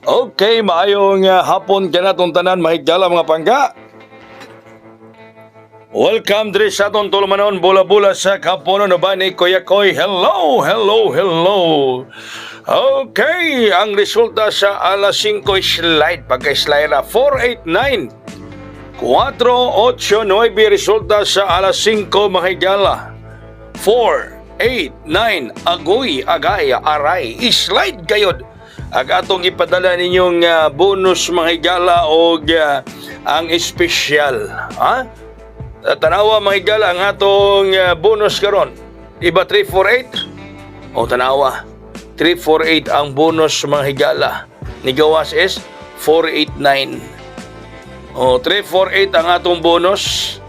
Okay, maayong hapon kanatong tanan mahigala mga pangga. Welcome diri sa atong tulumanon bula-bula sa kapono no ba ni Kuya Koy. Hello. Okay, ang resulta sa alas 5 slide pagka-slide 489. 489 resulta sa alas 5 mahigala. 489 agoy agay aray slide gayod. Ag atong ipadala ninyong bonus mga higala o ang espesyal. Ha? Tanawa mga higala ang atong bonus karon. Iba 348? O tanawa. 348 ang bonus mga higala. Nigawas is 489. O 348 ang atong bonus.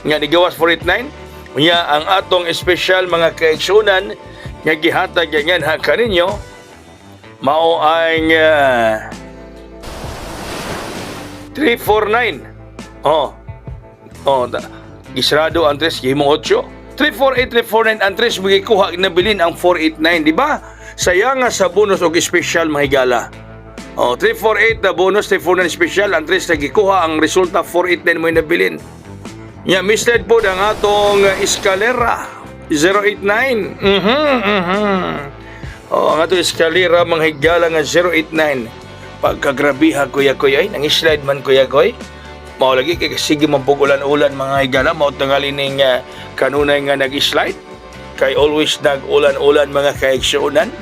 Nga nigawas 489. Nga ang atong espesyal mga kaigsunan nga gihatag ganyan ha kaninyo. Mao ang 349. Gisrado ang 3, gihimo 8. 348, 349 ang 3 magikuha nabilin ang 489, di ba? Sayang nga sa bonus og special mahigala. 348 na bonus, 349 special, ang 3 nagikuha ang resulta 489 mo nabilin. Nya misled po ang atong eskalera 089. Ang ato eskalera mga higala nga 089. Pagkagrabiha Kuya Koy ay nang-slide man Kuya Koy. Mao lagi kay sige man pug ulan-ulan mga higala mao tangali ning kanunay nga nag-slide. Kay always nag-ulan-ulan mga kaigsuonan.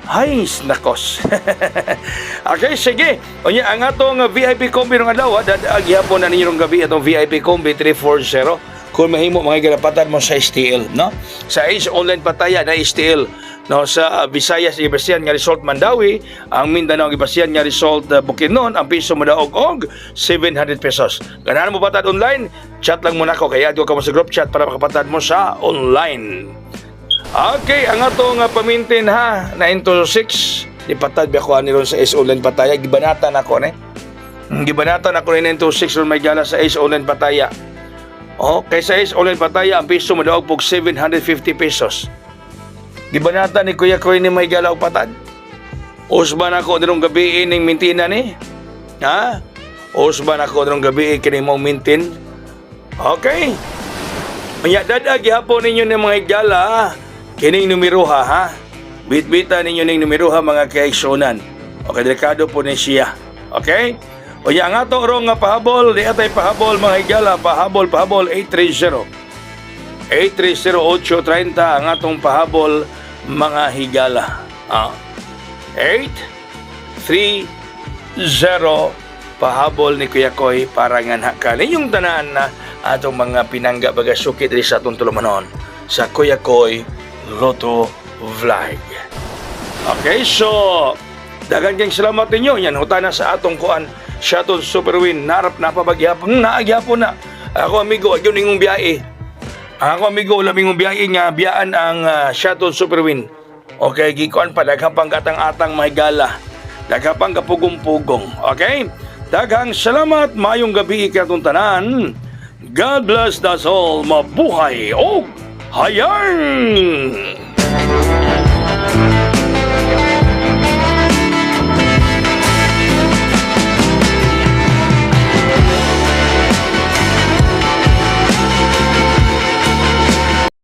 Hay nakos. Okay, sige. Unya ang atong VIP combi ng adlaw dadag gyapon na ninyo ng gabi atong VIP combi 340. Kung mahimo mga ginapatan mo sa STL, no? Sa Ace Online Pataya na STL, no? Sa Visayas Ibasian nga result Mandawi, ang Mindanao Ibasian nga result Bukidnon, ang piso mo daog og 700 pesos. Ganahan mo patad online, chat lang muna ako kaya add ko mo sa group chat para makapatad mo sa online. Okay, ang atong pamintin ha, 9 to 6, ipatad ba ko ron sa Ace Online Pataya, gibanatan ako ni. Gibanatan ako ni 9 to 6 ron may gala sa Ace Online Pataya. Kay sa Ace Online Pataya, ang piso mo daog pog 750 pesos. Di ba nata ni Kuya Koy ni may galaw patad? Usban ako dinong gabi ning mintina ni? Ha? Usban ako dinong gabi kining mong mintin? Okay. Maya dadag gihapon ninyo ni mga higala, kining numero ha? Bit-bita ninyo ning numero mga kaigsunan. Okay, delikado po ni siya. Okay? O yang ato rong nga pahabol, di atay pahabol mga higala, pahabol 830. 830-830 ang atong pahabol mga higala. 830 pahabol ni Kuya Koy para nga nakanin yung tanan na atong mga pinangga bagasukit rin sa atong tulumanon sa Kuya Koy Lotto Vlog. Okay, so dagan kang salamat ninyo. Yan, hutana sa atong kuan Shuttle Superwin, narap na pabagyapon, naagyapon na. Ako amigo, agyon ningong biyahe. Ako amigo, labing biyahe nga, biyaan ang Shuttle Superwin. Okay, gikuan pa, daghapang katang-atang mahigala. Daghapang kapugong-pugong. Okay? Daghang salamat, mayong gabi ikatong tanan. God bless us all, mabuhay o hayang!